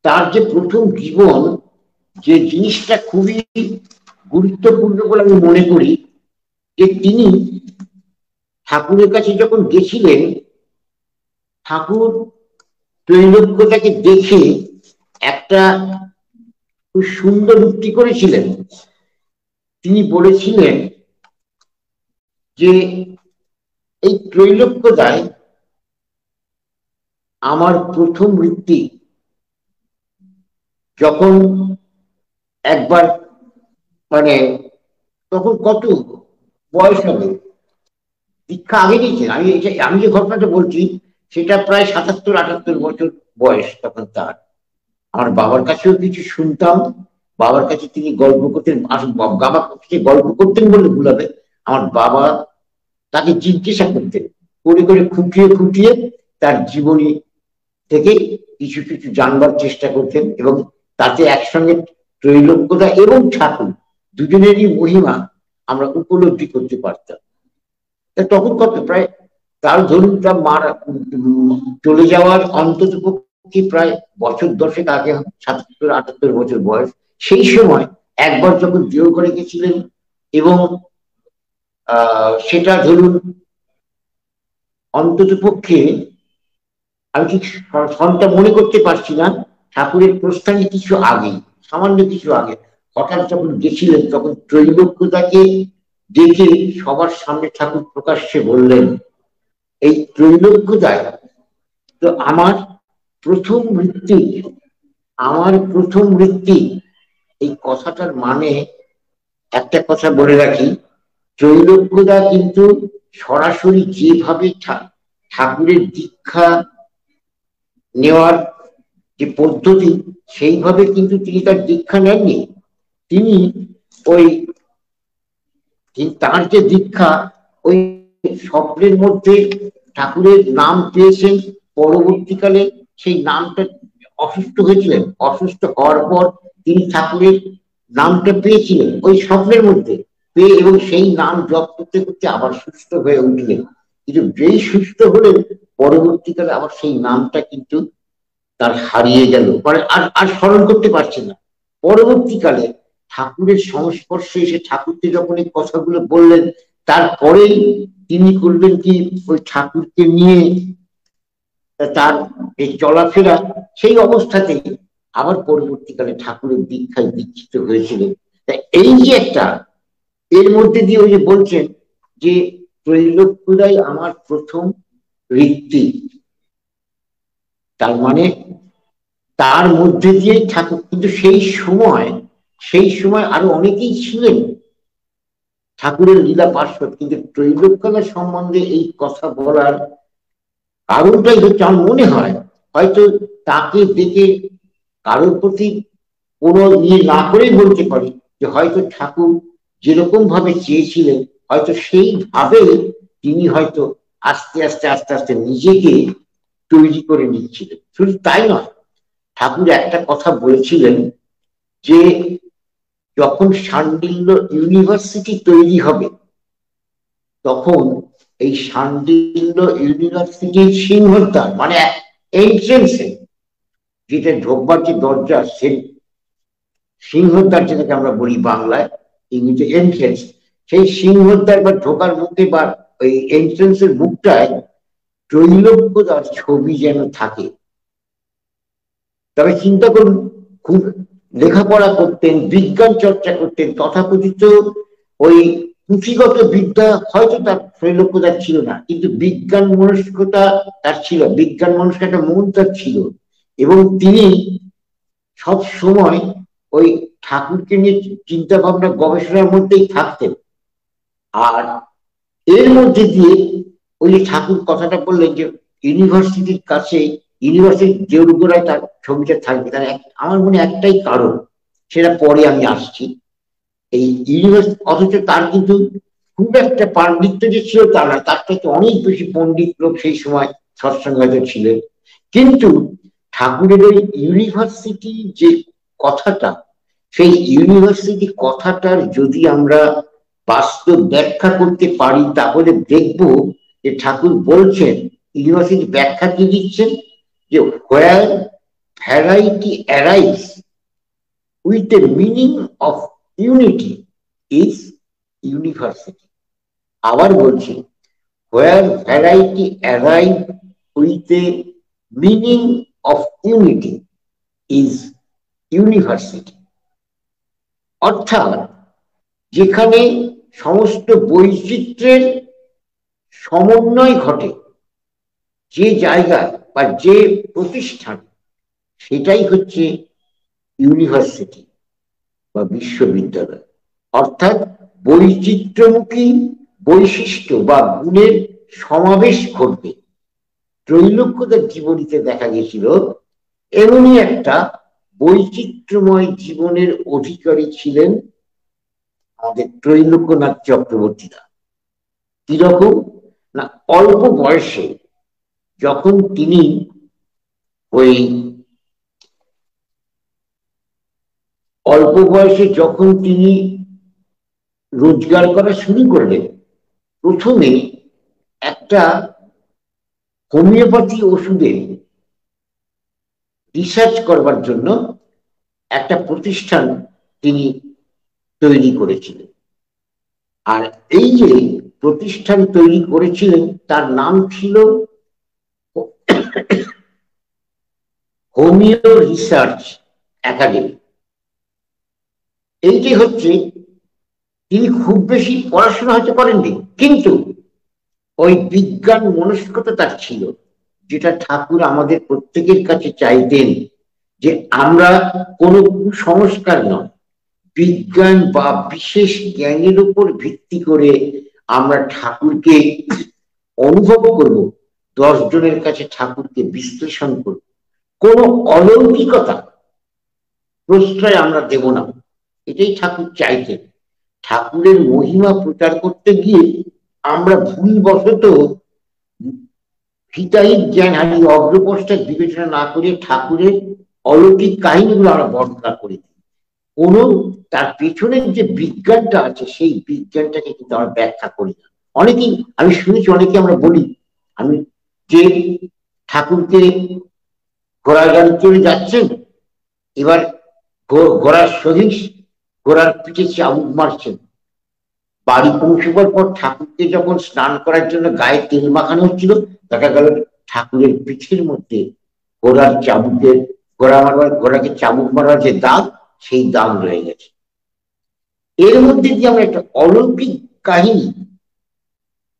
তার যে প্রথম জীবন, যে জিনিসটা খুবই গুরুত্বপূর্ণ বলে আমি মনে করি, যে তিনি ঠাকুরের কাছে যখন গেছিলেন, ঠাকুর ত্রৈলোক্যটাকে দেখে একটা খুব সুন্দর উক্তি করেছিলেন। তিনি বলেছিলেন যে এই ত্রৈলোক্যদায় আমার প্রথম বৃত্তি। যখন একবার মানে তখন কত বয়স হবে, দীক্ষা আগে নিয়েছেন, আমি যে ঘটনাটা বলছি সেটা প্রায় ৭৭-৭৮ বছর বয়স তখন তার। আমার বাবার কাছেও কিছু শুনতাম, বাবার কাছে তিনি গল্প করতেন, বাবা গল্প করতেন বললে ভুল হবে, আমার বাবা তাকে জিজ্ঞাসা করতেন, করে করে খুঁটিয়ে খুঁটিয়ে তার জীবনী থেকে কিছু কিছু জানবার চেষ্টা করতেন, এবং তাতে একসঙ্গে ত্রৈলোক্যতা এবং ঠাকুর দুজনেরই মহিমা আমরা উপলব্ধি করতে পারতাম। তখন কত প্রায় তার ধরুন তার মারা চলে যাওয়ার অন্তত পক্ষে প্রায় বছর 10 আগে, ৭৭-৭৮ বছর বয়স। সেই সময় একবার যখন দেওঘরে গেছিলেন, এবং সেটা ধরুন অন্তত পক্ষে আমি ঠিক সনটা মনে করতে পারছি না, ঠাকুরের প্রস্থানে কিছু আগে, সামান্য কিছু আগে হঠাৎ যখন গেছিলেন, তখন ত্রৈলোক্যতাকে দেখে সবার সামনে ঠাকুর প্রকাশ্যে বললেন, এই ত্রৈলোক্যদায় তো আমার প্রথম মৃত্যু, আমার প্রথম মৃত্যু। এই কথাটার মানে একটা কথা বলে রাখি, ত্রৈলোক্যদা কিন্তু সরাসরি যেভাবে ঠাকুরের দীক্ষা নেওয়ার যে পদ্ধতি, সেইভাবে কিন্তু তিনি তার দীক্ষা নেননি। তিনি ওই তার যে দীক্ষা, ওই স্বপ্নের মধ্যে ঠাকুরের নাম পেয়েছেন, পরবর্তীকালে সেই নামটা অসুস্থ হয়েছিলেন, অসুস্থ হওয়ার পর তিনি ঠাকুরের নামটা পেয়েছিলেন ওই স্বপ্নের মধ্যে পেয়ে, এবং সেই নাম জপ করতে করতে আবার সুস্থ হয়ে উঠলেন। কিন্তু যেই সুস্থ হলেন, পরবর্তীকালে আবার সেই নামটা কিন্তু তার হারিয়ে গেল, মানে আর স্মরণ করতে পারছে না। পরবর্তীকালে ঠাকুরের সংস্পর্শে এসে ঠাকুরকে যখন এই কথাগুলো বললেন, তারপরেই তিনি করলেন কি, ওই ঠাকুরকে নিয়ে তার এই চলাফেরা, সেই অবস্থাতেই আবার পরবর্তীকালে ঠাকুরের দীক্ষায় দীক্ষিত হয়েছিলেন। এই যে একটা, এর মধ্যে দিয়ে ওই যে বলছেন যে ত্রৈলোক্যদাই আমার প্রথম ঋত্বিক, তার মানে তার মধ্যে দিয়ে ঠাকুর, কিন্তু সেই সময় আরো অনেকেই ছিলেন ঠাকুরের লীলা পার্শ্বদ, কিন্তু ত্রৈলোক্যদা সম্বন্ধে এই কথা বলার কারণটাই হচ্ছে, আমার মনে হয় হয়তো তাকে দেখে কারোর প্রতি কোনো ইয়ে না করেই বলতে পারি যে হয়তো ঠাকুর যেরকম ভাবে চেয়েছিলেন, হয়তো সেইভাবে তিনি হয়তো আস্তে আস্তে আস্তে আস্তে নিজেকে তৈরি করে নিচ্ছিলেন। শুধু তাই নয়, ঠাকুর একটা কথা বলেছিলেন যে যখন শাণ্ডিল্য ইউনিভার্সিটি তৈরি হবে, তখন এই শাণ্ডিল্য ইউনিভার্সিটির সিংহদ্বার, মানে এন্ট্রেন্সে যেটা ঢোকবার যে দরজা, সে সিংহদ্বার যেটাকে আমরা বলি বাংলায়, ইংরেজি এন্ট্রেন্স, সেই সিংহদ্বার বা ঢোকার মুখে বা ওই এন্ট্রেন্সের মুখটায় ত্রৈলোক্যদার ছবি যেন থাকে। তবে চিন্তা করুন, খুব লেখাপড়া করতেন, বিজ্ঞান চর্চা করতেন, তথাকথিত ওই পুঁথিগত বিদ্যা হয়তো তার ত্রৈলোক্যদার ছিল না, কিন্তু বিজ্ঞান মনস্কতা তার ছিল, বিজ্ঞান মনস্ক একটা মন তার ছিল, এবং তিনি সব সময় ওই ঠাকুরকে নিয়ে চিন্তা ভাবনা গবেষণার মধ্যেই থাকতেন। আর এর মধ্যে দিয়ে ওই যে ঠাকুর কথাটা বললেন যে ইউনিভার্সিটির কাছে, ইউনিভার্সিটির দেউড়গোড়ায় তার ছবিটা থাকবে, তার আমার মনে একটাই কারণ, সেটা পরে আমি আসছি। এই ইউনিভার্সিটি, অথচ তার কিন্তু খুব একটা পাণ্ডিত্য যে ছিল তা না, তার থেকে অনেক বেশি পণ্ডিত লোক সেই সময় সৎসঙ্গে ছিলেন। কিন্তু ঠাকুরের ওই ইউনিভার্সিটি যে কথাটা, সেই ইউনিভার্সিটি কথাটার যদি আমরা বাস্তব ব্যাখ্যা করতে পারি, তাহলে দেখব যে ঠাকুর বলছেন, ইউনিভার্সিটি ব্যাখ্যা কি দিচ্ছেন, যে where variety arise with a meaning of unity is university. আবার বলছি, where variety arrive with a meaning of unity is university। অর্থাৎ যেখানে সমস্ত বৈচিত্র্যের সমন্বয় ঘটে, যে জায়গায় বা যে প্রতিষ্ঠান, সেটাই হচ্ছে ইউনিভার্সিটি বা বিশ্ববিদ্যালয়। অর্থাৎ বৈচিত্র্যমুখী বৈশিষ্ট্য বা গুণের সমাবেশ ঘটবে। ত্রৈলোক্যদের জীবনীতে দেখা গেছিল এমনই একটা বৈচিত্র্যময় জীবনের অধিকারী ছিলেন আমাদের ত্রৈলোক্যনাথ চক্রবর্তীরা। কিরকম না, অল্প বয়সে যখন তিনি ওই রোজগার করা শুরু করলেন, প্রথমে একটা হোমিওপ্যাথি ওষুধের রিসার্চ করবার জন্য একটা প্রতিষ্ঠান তিনি তৈরি করেছিলেন। আর এই যে প্রতিষ্ঠান তৈরি করেছিলেন তার নাম ছিল হোমিও রিসার্চ একাডেমি। এইটি হচ্ছে, তিনি খুব বেশি পড়াশোনা হয়তো করেননি, কিন্তু ওই বিজ্ঞান মনস্কতা তার ছিল, যেটা ঠাকুর আমাদের প্রত্যেকের কাছে চাইতেন, যে আমরা কোনো কুসংস্কার নয়, বিজ্ঞান বা বিশেষ জ্ঞানের উপর ভিত্তি করে আমরা ঠাকুরকে অনুভব করব, 10 জনের কাছে ঠাকুরকে বিশ্লেষণ করব, কোনো অলৌকিকতা প্রশ্রয় আমরা দেব না, এটাই ঠাকুর চাইতেন। ঠাকুরের মহিমা প্রচার করতে গিয়ে আমরা ভুলবশত হিতাহিত জ্ঞান হারিয়ে অগ্রপশ্চাৎ বিবেচনা না করে ঠাকুরের অলৌকিক কাহিনীগুলো আমরা বর্ণনা করে দিই। কোন তার পেছনের যে বিজ্ঞানটা আছে সেই বিজ্ঞানটাকে কিন্তু আমরা ব্যাখ্যা করি না। অনেকেই, আমি শুনেছি, অনেকে আমরা বলি, আমি যে ঠাকুরকে ঘোড়ার গাড়ি চলে যাচ্ছেন, এবার ঘোড়ার সহিস ঘোড়ার পিঠে চাবুক মারছেন, বাড়ি পৌঁছবার পর ঠাকুরকে যখন স্নান করার জন্য গায়ে তেল মাখানো হচ্ছিল, দেখা গেল ঠাকুরের পিঠের মধ্যে ঘোড়াকে চাবুক মারার যে দাগ, সেই দাগ রয়ে গেছে। এর মধ্যে দিয়ে আমরা একটা অলৌকিক কাহিনী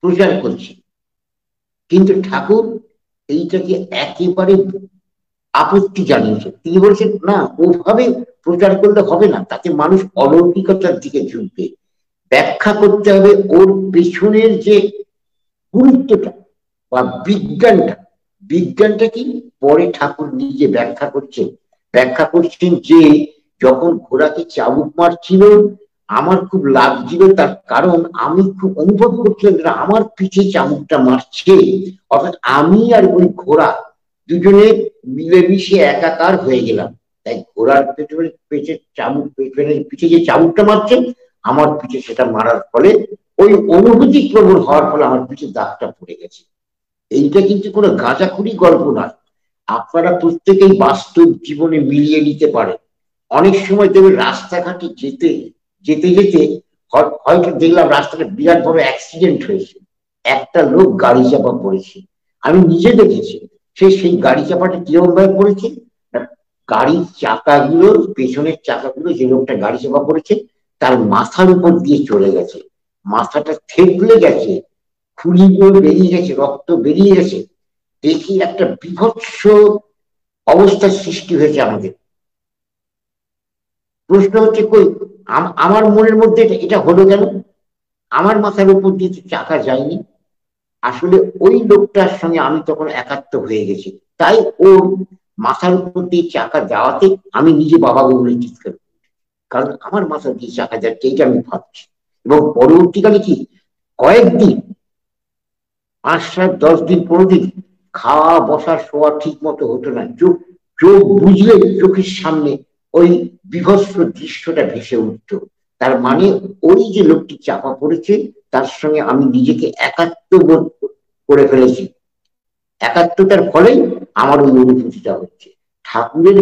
প্রচার করছি, কিন্তু ঠাকুর এইটাকে একেবারে আপত্তি জানিয়েছে। তিনি বলছেন, না, ওভাবে প্রচার করলে হবে না, তাতে মানুষ অলৌকিকতার দিকে ঝুঁকবে। ব্যাখ্যা করতে হবে ওর পেছনের যে গুরুত্বটা বা বিজ্ঞানটা কি পরে ঠাকুর নিজে ব্যাখ্যা করছেন যে যখন ঘোড়াকে চাবুক মারছিল আমার খুব লাগছিল, তার কারণ আমি খুব অনুভব করছিলাম যে আমার পিঠে চাবুকটা মারছে, অর্থাৎ আমি আর ওই ঘোড়া দুজনে মিলেমিশে একাকার হয়ে গেলাম। তাই ঘোড়ার পিঠে যে চাবুকটা মারছে, আমার পিঠে সেটা মারার ফলে ওই অনুভূতি প্রবণ হওয়ার ফলে আমার পিঠে দাগটা পড়ে গেছে। এইটা কিন্তু কোনো গাঁজাখুরি গল্প নয়, আপনারা প্রত্যেকেই বাস্তব জীবনে মিলিয়ে নিতে পারেন। অনেক সময় দেখবেন রাস্তাঘাটে যেতে যেতে যেতে হয়তো দেখলাম রাস্তাটা বিরাট বড় অ্যাক্সিডেন্ট হয়েছে, একটা লোক গাড়ি চাপা পড়েছে, আমি নিজে দেখেছি। সেই গাড়ি চাপাটা কিরকম ভাবে পড়েছে, গাড়ির চাকাগুলো, পেছনের চাকাগুলো, যে লোকটা গাড়ি চাপা পড়েছে তার মাথার উপর দিয়ে চলে গেছে, মাথাটা থেতলে গেছে, খুলিগুলো বেরিয়ে গেছে, রক্ত বেরিয়ে গেছে। দেখি একটা বিভৎস অবস্থার সৃষ্টি হয়েছে আমাদের। প্রশ্ন হচ্ছে, কই আমার মনের মধ্যে এটা হলো কেন? আমার মাথার উপর দিয়ে চাকা যায়নি। আসলে ওই লোকটার সঙ্গে আমি তখন একাত্ম হয়ে গেছি, তাই ওর মাথার উপর দিয়ে চাকা যাওয়াতে আমি নিজে বাবা বলে চিৎকার, কারণ আমার মাথা দিয়ে চাকা যাচ্ছে, এইটা আমি ভাবছি। এবং পরবর্তীকালে কি কয়েকদিন, 5, 7, 10 দিন, 15 দিন খাওয়া বসা শোয়া ঠিক মতো হতো না। চোখ বুঝলে চোখের সামনে ওই বিভৎস দৃশ্যটা ভেসে উঠত। তার মানে ওই যে লোকটি চাপা পড়েছে তার সঙ্গে আমি নিজেকে একাত্ম বোধ করে ফেলেছি। একাত্মতার ফলেই আমার ওই অনুভূতিটা হচ্ছে। ঠাকুরের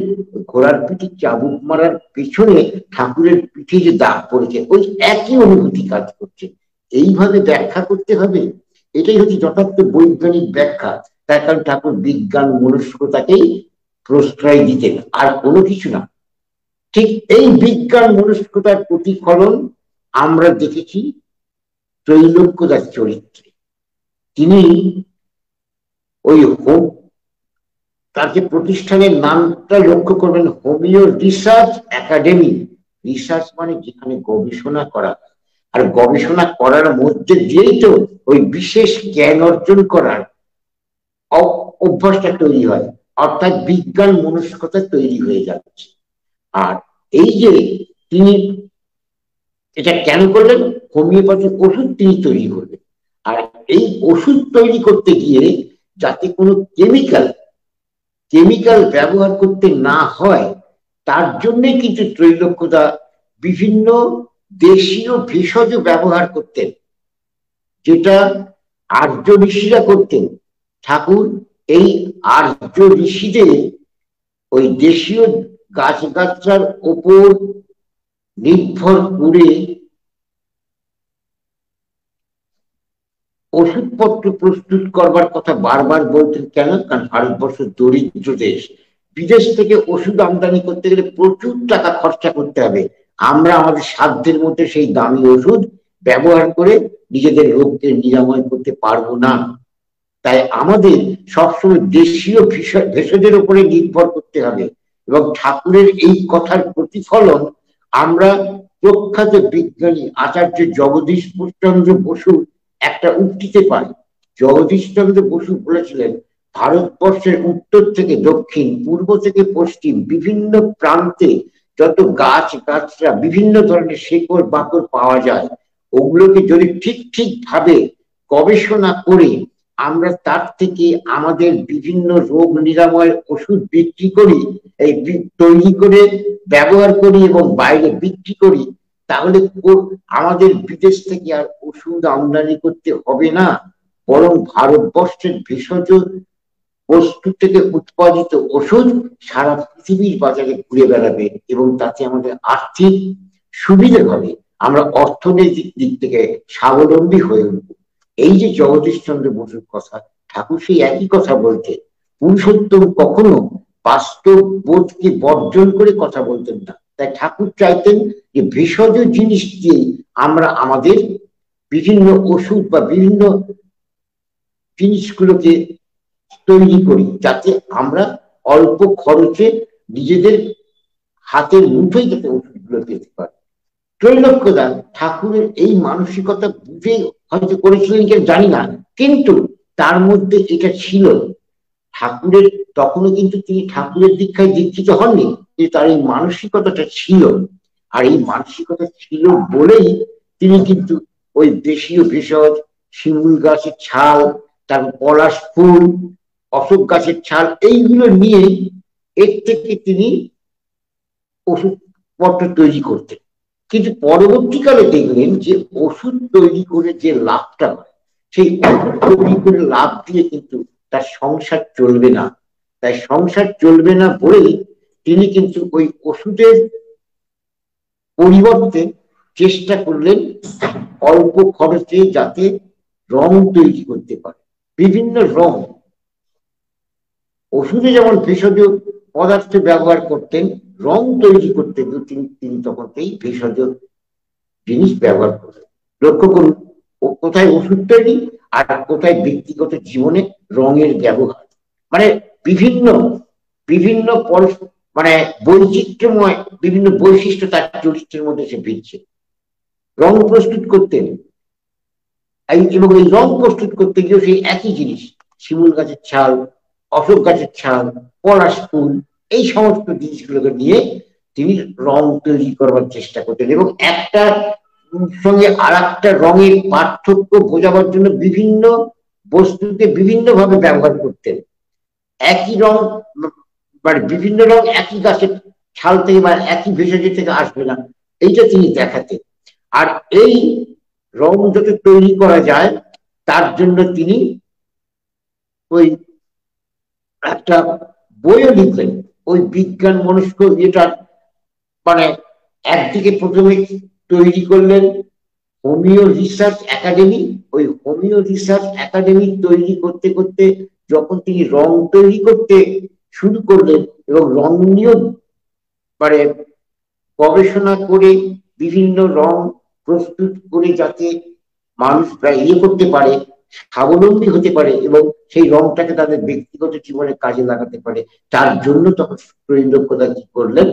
ঘোড়ার পিঠে চাবুক মারার পেছনে ঠাকুরের পিঠে যে দাগ পড়েছে ওই একই অনুভূতি কাজ করছে। এইভাবে ব্যাখ্যা করতে হবে, এটাই হচ্ছে যথার্থ বৈজ্ঞানিক ব্যাখ্যা। তার কারণ ঠাকুর বিজ্ঞান মনস্কতাকেই প্রশ্রয় দিতেন, আর কোনো কিছু না। ঠিক এই বিজ্ঞান মনস্কতার প্রতিফলন আমরা দেখেছি ত্রৈলোক্যদাস চরিত্রে। তিনি ওই তার যে প্রতিষ্ঠানের নামটা লক্ষ্য করবেন, হোমিও রিসার্চ একাডেমি। রিসার্চ মানে যেখানে গবেষণা করা, আর গবেষণা করার মধ্যে দিয়েই তো ওই বিশেষ জ্ঞান অর্জন করার অভ্যাসটা তৈরি হয়, অর্থাৎ বিজ্ঞান মনস্কতা তৈরি হয়ে যাচ্ছে। আর এই যে তিনি এটা কেন করলেন, হোমিওপ্যাথি ওষুধ তিনি তৈরি করলেন। আর এই ওষুধ তৈরি করতে গিয়ে যাতে কোনো কেমিক্যাল ব্যবহার করতে না হয়, তার জন্যে কিন্তু ত্রৈলোক্যদা বিভিন্ন দেশীয় ভেষজ ব্যবহার করতেন, যেটা আর্য ঋষিরা করতেন। ঠাকুর এই আর্য ঋষিদের ওই দেশীয় গাছগাছার ওপর নির্ভর করে ওষুধপত্র প্রস্তুত করবার কথা বারবার বলতেন। কেন? কারণ ভারতবর্ষ দরিদ্র দেশ, বিদেশ থেকে ওষুধ আমদানি করতে গেলে প্রচুর টাকা খরচা করতে হবে। আমরা আমাদের সাধ্যের মধ্যে সেই দামি ওষুধ ব্যবহার করে নিজেদের রোগকে নিরাময় করতে পারবো না। তাই আমাদের সবসময় দেশীয় ভেষজের উপরে নির্ভর করতে হবে। এবং ঠাকুরের এই কথার প্রতিফলন আমরা প্রখ্যাত বিজ্ঞানী আচার্য জগদীশ চন্দ্র বসু একটা উক্তিতে পাই। জগদীশ চন্দ্র বসু বলেছিলেন, ভারতবর্ষের উত্তর থেকে দক্ষিণ, পূর্ব থেকে পশ্চিম বিভিন্ন প্রান্তে যত গাছরা বিভিন্ন ধরনের শেকড় বাকড় পাওয়া যায়, ওগুলোকে যদি ঠিক ভাবে গবেষণা করে আমরা তার থেকে আমাদের বিভিন্ন রোগ নিরাময়ের ওষুধ বিক্রি করি, এই তৈরি করে ব্যবহার করি এবং বাইরে বিক্রি করি, তাহলে আমাদের বিদেশ থেকে আর ওষুধ আমদানি করতে হবে না। বরং ভারতবর্ষের ভেষজ বস্তু থেকে উৎপাদিত ওষুধ সারা পৃথিবীর বাজারে ঘুরে বেড়াবে এবং তাতে আমাদের আর্থিক সুবিধে হবে, আমরা অর্থনৈতিক দিক থেকে স্বাবলম্বী হয়ে উঠব। এই যে জগদীশ চন্দ্র বসুর কথা, ঠাকুর সেই একই কথা বলতে। পুরুষোত্তম কখনো বাস্তব বোধকে বর্জন করে কথা বলতেন না। তাই ঠাকুর চাইতেন যে ভেষজ জিনিস দিয়ে আমরা আমাদের বিভিন্ন ওষুধ বা বিভিন্ন জিনিসগুলোকে তৈরি করি, যাতে আমরা অল্প খরচে নিজেদের হাতের মুঠোই যাতে ওষুধগুলো পেতে পারি। ত্রৈলোক্যদা ঠাকুরের এই মানসিকতা বুঝে হয়তো করেছিলেন কেন জানি না, কিন্তু তার মধ্যে এটা ছিল। ঠাকুরের তখনও কিন্তু তিনি ঠাকুরের দীক্ষায় দীক্ষিত হননি, কিন্তু তার এই মানসিকতাটা ছিল। আর এই মানসিকতা ছিল বলেই তিনি কিন্তু ওই দেশীয় ভেষজ, শিমুল গাছের ছাল, তারপর পলাশ ফুল, অশোক গাছের ছাল, এইগুলো নিয়ে এর থেকে তিনি ওষুধপত্র তৈরি করতেন। কিন্তু পরবর্তীকালে দেখলেন যে ওষুধ তৈরি করে যে লাভটা হয়, সেই ওষুধ তৈরি করে লাভ দিয়ে কিন্তু তার সংসার চলবে না। তাই সংসার চলবে না বলেই তিনি কিন্তু ওই ওষুধের পরিবর্তে চেষ্টা করলেন অল্প খরচে যাতে রং তৈরি করতে পারে, বিভিন্ন রং। ওষুধে যেমন ভেষজ পদার্থ ব্যবহার করতেন, রং তৈরি করতে তিনি তখন এই ভেষজ জিনিস ব্যবহার করতেন। লক্ষ্য করুন কোথায় ওষুধ তৈরি আর কোথায় ব্যক্তিগত জীবনে রঙের ব্যবহার। মানে বিভিন্ন বিভিন্ন মানে বৈচিত্র্যময় বিভিন্ন বৈশিষ্ট্য তার চরিত্রের মধ্যে সে ভিড়ছে। রং প্রস্তুত করতেন, এবং এই রং প্রস্তুত করতে গিয়েও সেই একই জিনিস, শিমুল গাছের ছাল, অশোক গাছের ছাল, পলাশ ফুল, এই সমস্ত জিনিসগুলোকে নিয়ে তিনি রং তৈরি করবার চেষ্টা করতেন। এবং একটা সঙ্গে আর একটা রঙের পার্থক্য বোঝাবার জন্য বিভিন্ন বস্তুকে বিভিন্ন ভাবে ব্যবহার করতেন। একই রং মানে বিভিন্ন রং একই গাছের ছাল থেকে বা একই ভেষজ থেকে আসবে না, এইটা তিনি দেখাতেন। আর এই রং যাতে তৈরি করা যায় তার জন্য তিনি ওই একটা বইও লিখলেন, ওই বিজ্ঞান মনস্ক এটা মানে একদিকে প্রথমে তৈরি করলেন হোমিও রিসার্চ একাডেমি। ওই হোমিও রিসার্চ একাডেমি তৈরি করতে করতে যখন তিনি রং তৈরি করতে শুরু করলেন এবং রং নিয়েও মানে গবেষণা করে বিভিন্ন রং প্রস্তুত করে যাতে মানুষ ইয়ে করতে পারে, স্বাবলম্বী হতে পারে এবং সেই রংটাকে তাদের ব্যক্তিগত জীবনে কাজে লাগাতে পারে, তার জন্য তখন ত্রৈলোক্যদা কি করলেন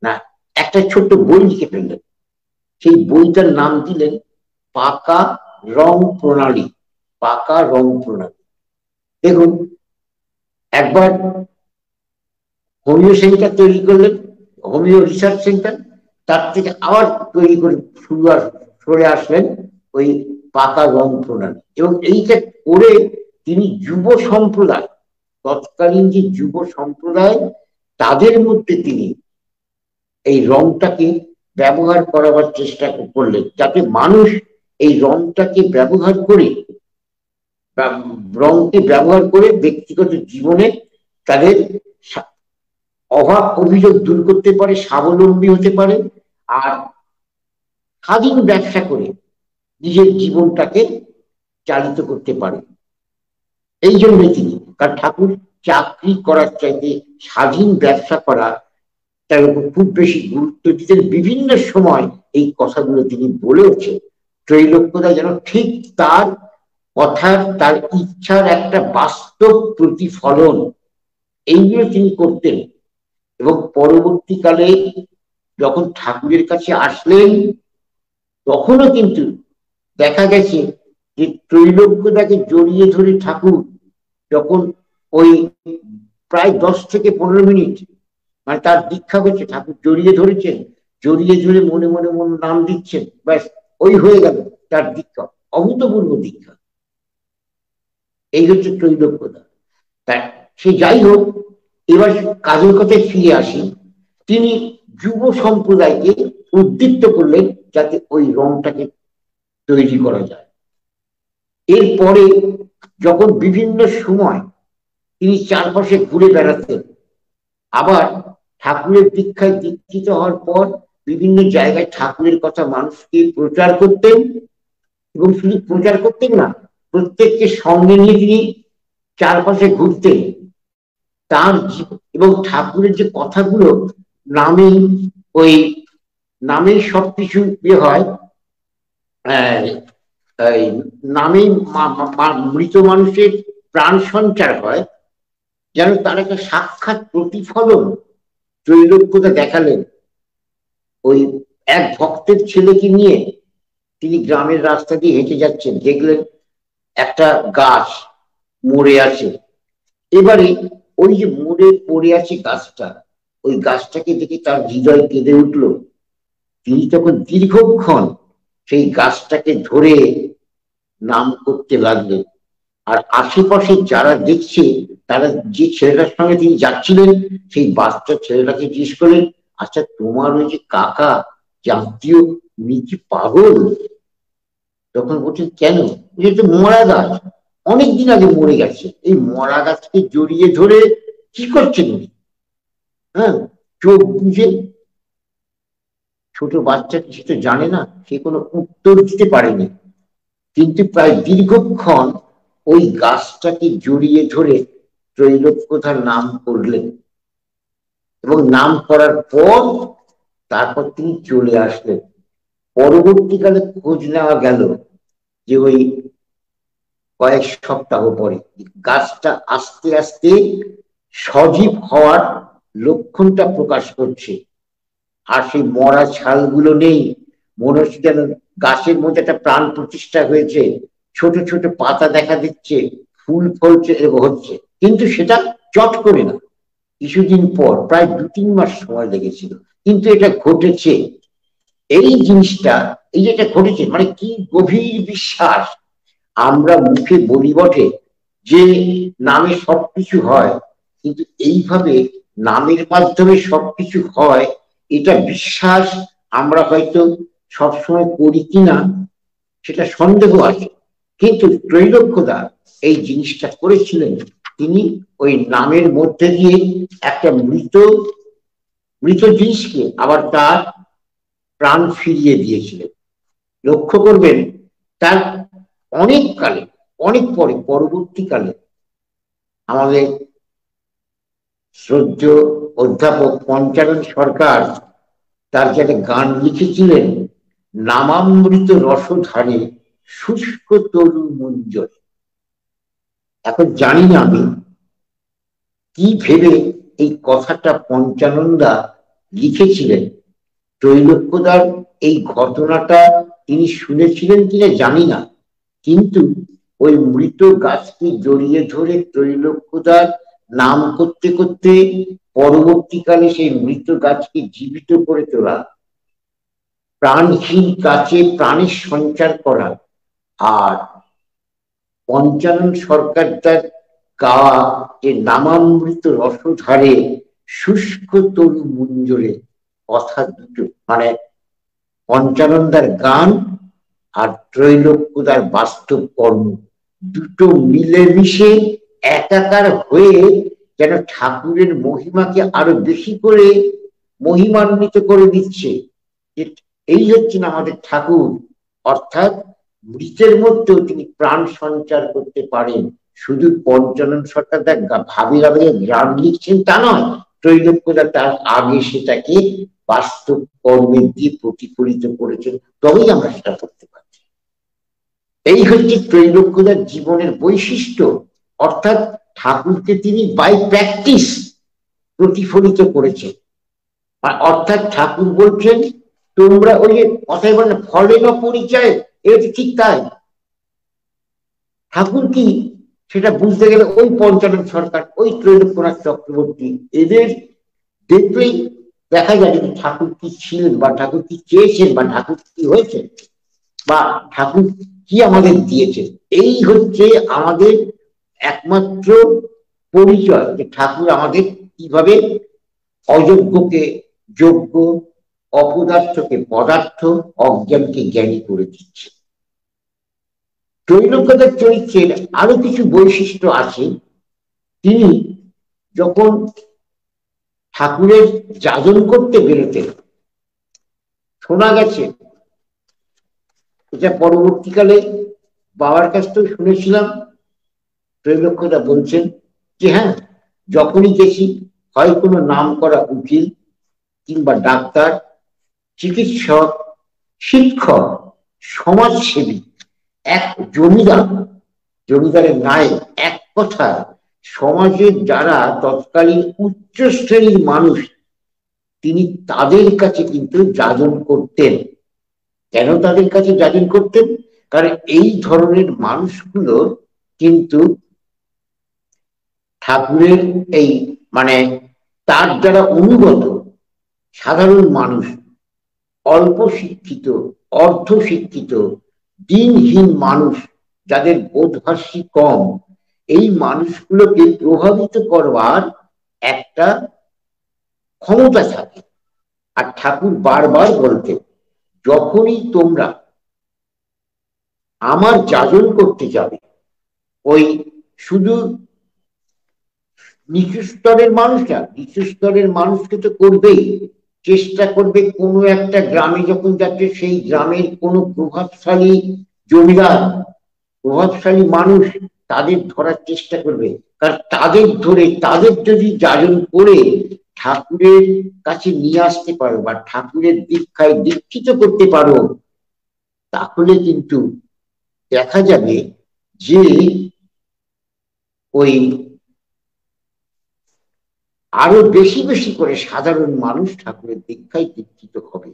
না একটা ছোট্ট বই লিখে ফেললেন। সেই বইটার নাম দিলেন পাকা রং প্রণালী। পাকা রং প্রণালী। দেখুন, একবার হোমিও সেন্টার তৈরি করলেন, হোমিও রিসার্চ সেন্টার, তার থেকে আবার তৈরি করে সরে আসলেন ওই পাকা রং প্রণালী। এবং এইটা করে তিনি যুব সম্প্রদায়, তৎকালীন যে যুব সম্প্রদায়, তাদের মধ্যে তিনি এই রংটাকে ব্যবহার করাবার চেষ্টা করলেন, যাতে মানুষ এই রংটাকে ব্যবহার করে, রংকে ব্যবহার করে ব্যক্তিগত জীবনে তাদের অভাব অভিযোগ দূর করতে পারে, স্বাবলম্বী হতে পারে, আর স্বাধীন ব্যবসা করে নিজের জীবনটাকে চালিত করতে পারে। এই জন্যই তিনি, কারণ ঠাকুর চাকরি করার চাইতে স্বাধীন ব্যবসা করা তার উপর খুব বেশি গুরুত্ব দিতেন। বিভিন্ন সময় এই কথাগুলো তিনি বলেওছেন। ত্রৈলোক্যদা যেন ঠিক তার কথার, তার ইচ্ছার একটা বাস্তব প্রতিফলন, এইগুলো তিনি করতেন। এবং পরবর্তীকালে যখন ঠাকুরের কাছে আসলেন, তখনও কিন্তু দেখা গেছে যে ত্রৈলোক্যদাকে জড়িয়ে ধরে ঠাকুর যখন ওই প্রায় 10 থেকে 15 মিনিট মানে তার দীক্ষা হচ্ছে, ঠাকুর জড়িয়ে ধরেছেন, জড়িয়ে ধরে মনে মনে নাম দিচ্ছেন, ব্যাস ওই হয়ে গেল তার দীক্ষা, অভূতপূর্ব দীক্ষা। এই হচ্ছে ত্রৈলোক্যদা। তাই সে যাই হোক, এবার কাজের কথায় ফিরে আসি। তিনি যুব সম্প্রদায়কে উদ্দীপ্ত করলেন যাতে ওই রংটাকে তৈরি করা যায়। এরপরে যখন বিভিন্ন সময় তিনি চারপাশে ঘুরে বেড়াতেন, আবার ঠাকুরের দীক্ষায় দীক্ষিত হওয়ার পর বিভিন্ন জায়গায় ঠাকুরের কথা মানুষকে প্রচার করতেন, এবং শুধু প্রচার করতেন না, প্রত্যেককে সঙ্গে নিয়ে তিনি চারপাশে ঘুরতেন। তার এবং ঠাকুরের যে কথাগুলো নামেই, ওই নামেই সবকিছু ইয়ে হয়, নামেই মৃত মানুষের প্রাণ সঞ্চার হয়, যেন তার একটা সাক্ষাৎ প্রতিফলন ত্রৈলোক্যদা দেখালেন। ওই এক ভক্তের ছেলেকে নিয়ে তিনি গ্রামের রাস্তা দিয়ে হেঁটে যাচ্ছেন, দেখলেন একটা গাছ মরে আছে। এবারে ওই যে মরে পড়ে আছে গাছটা, ওই গাছটাকে দেখে তার হৃদয় কেঁদে উঠল। তিনি তখন দীর্ঘক্ষণ সেই গাছটাকে ধরে নাম করতে লাগলেন। আর আশেপাশে যারা দেখছে, তারা যে ছেলেটার সঙ্গে তিনি যাচ্ছিলেন, সেই বাচ্চা ছেলেটাকে জিজ্ঞেস করলেন, আচ্ছা তোমার ওই যে কাকা জাতীয়, উনি কি পাগল? তখন বলছেন কেন? তো মরা গাছ, অনেকদিন আগে মরে গেছে, এই মরা গাছকে জড়িয়ে ধরে কি করছেন উনি? হ্যাঁ, চোখ বুঝে। ছোট বাচ্চা কিছু তো জানে না, সে কোনো উত্তর দিতে পারেনি, কিন্তু প্রায় দীর্ঘক্ষণ ওই গাছটাকে জড়িয়ে ধরে ত্রৈলোক্যদার নাম করলেন। এবং নাম করার পর তারপর তিনি চলে আসলেন। পরবর্তীকালে খোঁজ নেওয়া গেল যে ওই কয়েক সপ্তাহ পরে গাছটা আস্তে আস্তে সজীব হওয়ার লক্ষণটা প্রকাশ করছে। আর সেই মরা ছালগুলো নেই, মনে হচ্ছে যেন গাছের মধ্যে একটা প্রাণ প্রতিষ্ঠা হয়েছে, ছোট ছোট পাতা দেখা দিচ্ছে, ফুল ফলছে হচ্ছে। কিন্তু সেটা চট করে না, কিছুদিন পর, প্রায় 2-3 মাস সময় লেগেছিল, কিন্তু এটা ঘটেছে। এই জিনিসটা, এই যেটা ঘটেছে, মানে কি গভীর বিশ্বাস। আমরা মুখে বলি বটে যে নামে সবকিছু হয়, কিন্তু এইভাবে নামের মাধ্যমে সবকিছু হয়, এটা বিশ্বাস আমরা হয়তো সবসময় করি কিনা সেটা সন্দেহ আছে। কিন্তু ত্রৈলোক্যদা এই জিনিসটা করেছিলেন। তিনি ওই নামের মধ্যে দিয়ে একটা মৃত মৃত জিনিসকে আবার তার প্রাণ ফিরিয়ে দিয়েছিলেন। লক্ষ্য করবেন তার অনেক কালে, অনেক পরে, পরবর্তীকালে আমাদের শ্রদ্ধেয় অধ্যাপক পঞ্চানন সরকার তার যাতে গান লিখেছিলেন, নামামৃত রসধারে শুষ্ক তরু মঞ্জরে। এখন জানি না আমি কি ভেবে এই কথাটা পঞ্চাননদা লিখেছিলেন। ত্রৈলোক্যদার এই ঘটনাটা তিনি শুনেছিলেন কিনা জানি না, কিন্তু ওই মৃত গাছকে জড়িয়ে ধরে ত্রৈলোক্যদার নাম করতে করতে পরবর্তীকালে সেই মৃত গাছকে জীবিত করে তোলা, প্রাণহীন গাছে প্রাণের সঞ্চার করা, আর পঞ্চানন সরকার তার গাওয়া যে নামামৃত রসধারে শুষ্ক তরু মঞ্জরে, কথা দুটো, মানে পঞ্চানন্দার গান আর ত্রৈলোক্যদার বাস্তব কর্ম দুটো মিলেমিশে একাকার হয়ে যেন ঠাকুরের মহিমাকে আরো বেশি করে মহিমান্বিত করে দিচ্ছে। এই হচ্ছে না আমাদের ঠাকুর, অর্থাৎ মৃতের মধ্যেও তিনি প্রাণ সঞ্চার করতে পারেন। শুধু পঞ্চানন সরকার তার ভাবে ভাবে গান লিখছেন তা নয়, ত্রৈলোক্যদা তার আগে সেটাকে বাস্তব কর্মে দিয়ে প্রতিফলিত করেছেন, তবেই আমরা সেটা করতে পারছি। এই হচ্ছে ত্রৈলোক্যদার জীবনের বৈশিষ্ট্য, অর্থাৎ ঠাকুরকে তিনি বাই প্র্যাকটিস প্রতিফলিত করেছেন। অর্থাৎ ঠাকুর বলছেন তোমরা ওই যে কথাই বলেন ফলে না পরিচয়, এটা ঠিক তাই। ঠাকুর কি সেটা বুঝতে গেলে ওই পঞ্চানন সরকার, ওই ত্রৈলোক্যনাথ চক্রবর্তী, এদের দেখলেই দেখা যায় যে ঠাকুর কি ছিলেন, বা ঠাকুর কি চেয়েছেন, বা ঠাকুর কি হয়েছে, বা ঠাকুর কি আমাদের দিয়েছেন। এই হচ্ছে আমাদের একমাত্র পরিচয় যে ঠাকুর আমাদের কিভাবে অযোগ্যকে যোগ্য, অপদার্থকে পদার্থ, অজ্ঞানকে জ্ঞানী করে দিচ্ছে। ত্রৈলোক্যদার চরিত্রের আরো কিছু বৈশিষ্ট্য আছে। তিনি যখন ঠাকুরের যাজন করতে বেরোতেন, শোনা গেছে, এটা পরবর্তীকালে বাবার কাছ থেকে শুনেছিলাম, ত্রৈলোক্যদা বলছেন যে হ্যাঁ, যখনই গেছি হয় কোনো নাম করা উকিল কিংবা ডাক্তার, চিকিৎসক, শিক্ষক, সমাজসেবী, এক জমিদার, জমিদারের নায়েক, এক কথা সমাজের যারা তৎকালীন উচ্চ শ্রেণীর মানুষ, তিনি তাদের কাছে কিন্তু যাজন করতেন। কেন তাদের কাছে যাজন করতেন? কারণ এই ধরনের মানুষগুলো কিন্তু ঠাকুরের এই মানে তার যারা অনুগত সাধারণ মানুষ, অল্প শিক্ষিত, অর্ধ শিক্ষিত, দিনহীন মানুষ, যাদের বোধভাষী কম, এই মানুষগুলোকে প্রভাবিত করবার একটা ক্ষমতা থাকে। আর ঠাকুর বারবার বলতেন যখনই তোমরা আমার যাজন করতে যাবে, ওই শুধু নিচু স্তরের মানুষরা, নিচু স্তরের মানুষকে তো করবেই, চেষ্টা করবে কোনো একটা গ্রামে যখন যাচ্ছে সেই গ্রামের কোনো প্রভাবশালী জমিদার, প্রভাবশালী মানুষ, তাদের ধরার চেষ্টা করবে। কারণ তাদের ধরে, তাদের যদি যাজন করে ঠাকুরের কাছে নিয়ে আসতে পারো বা ঠাকুরের দীক্ষায় দীক্ষিত করতে পারো, তাহলে কিন্তু দেখা যাবে যে ওই আরো বেশি বেশি করে সাধারণ মানুষ ঠাকুরের দীক্ষায় দীক্ষিত হবে।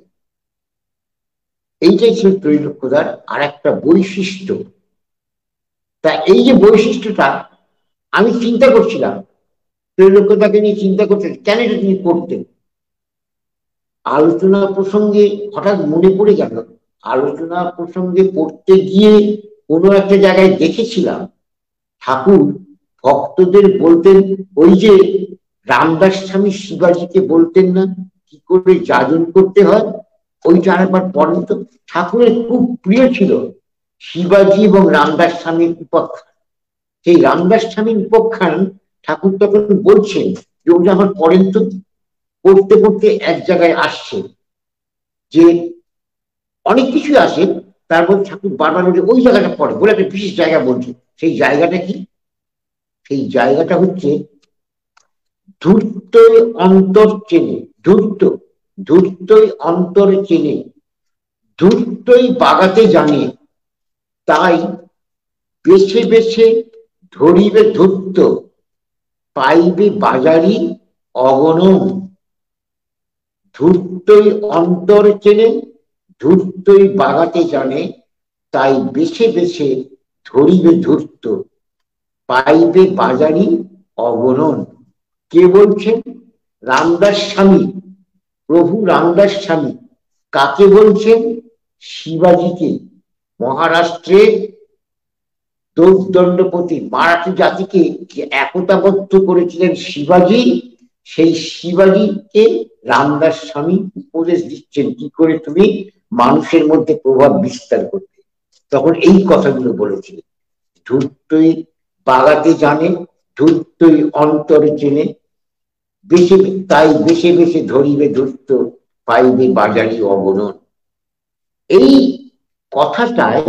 এইটাই ছিল ত্রৈলোক্যদার আর একটা বৈশিষ্ট্য। তা এই যে বৈশিষ্ট্যটা আমি চিন্তা করছিলাম, ত্রৈলোক্যদাকে নিয়ে চিন্তা করতেন, কেন এটা তিনি করতেন। আলোচনা প্রসঙ্গে হঠাৎ মনে পড়ে গেল, আলোচনা প্রসঙ্গে পড়তে গিয়ে কোনো একটা জায়গায় দেখেছিলাম ঠাকুর ভক্তদের বলতেন, ওই যে রামদাস স্বামী শিবাজিকে বলতেন না কি করে যাজন করতে হয়, ওইটা আরেকবার পড়েন তো। ঠাকুরের খুব প্রিয় ছিল শিবাজি এবং রামদাস স্বামীর উপাখ্যান। সেই রামদাস স্বামীর উপাখ্যান ঠাকুর তখন বলছেন যে ওটা আমার পড়েন তো। পড়তে পড়তে এক জায়গায় আসছে যে অনেক কিছু আসে, তার মধ্যে ঠাকুর বারবার বলে ওই জায়গাটা পড়ে বলে একটা বিশেষ জায়গা বলছে। সেই জায়গাটা কি? সেই জায়গাটা হচ্ছে ধূর্তই অন্তর চেনে, ধূর্ত, ধূর্তই অন্তর চেনে, ধূর্তই বাগাতে জানে, তাই বেছে বেছে ধরিবে ধূর্ত, পাইবে বাজারি অগণন। ধূর্তই অন্তর চেনে, ধূর্তই বাগাতে জানে, তাই বেছে বেছে ধরিবে ধূর্ত, পাইবে বাজারি অগণন। কে বলছেন? রামদাস স্বামী, প্রভু রামদাস স্বামী। কাকে বলছেন? শিবাজিকে। মহারাষ্ট্রের দোর্দণ্ডপতি মারাঠি জাতিকে যে একতাবদ্ধ করেছিলেন শিবাজি, সেই শিবাজিকে রামদাস স্বামী উপদেশ দিচ্ছেন কি করে তুমি মানুষের মধ্যে প্রভাব বিস্তার করবে। তখন এই কথাগুলো বলেছিলেন, ধূর্তই বাগাতে জানে, ধূর্তই অন্তরে চেনে, বেশি তাই বেশি বেশি ধরিবে ধূর্ত, পাইবে বাজারি অগণন। এই কথাটায়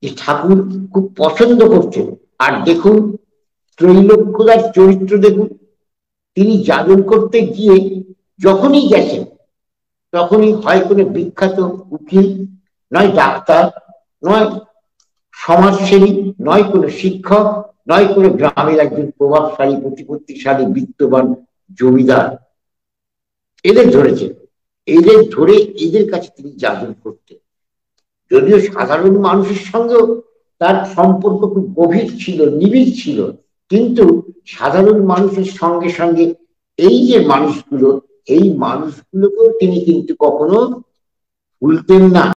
ঠাকুর খুব পছন্দ করছেন। আর দেখুন ত্রৈলোক্যদার চরিত্র দেখুন, তিনি যাদন করতে গিয়ে যখনই গেছেন তখনই হয় কোনো বিখ্যাত উকিল, নয় ডাক্তার, নয় সমাজসেবী, নয় কোনো শিক্ষক, নয় কোনো গ্রামের একজন প্রভাবশালী প্রতিপত্তিশালী বিত্তবান জমিদার, এদের ধরেছেন। এদের ধরে এদের কাছে তিনি যাদন করতেন। যদিও সাধারণ মানুষের সঙ্গেও তার সম্পর্ক খুব গভীর ছিল, নিবিড় ছিল, কিন্তু সাধারণ মানুষের সঙ্গে সঙ্গে এই যে মানুষগুলো, এই মানুষগুলোকেও তিনি কিন্তু কখনো ভুলতেন না।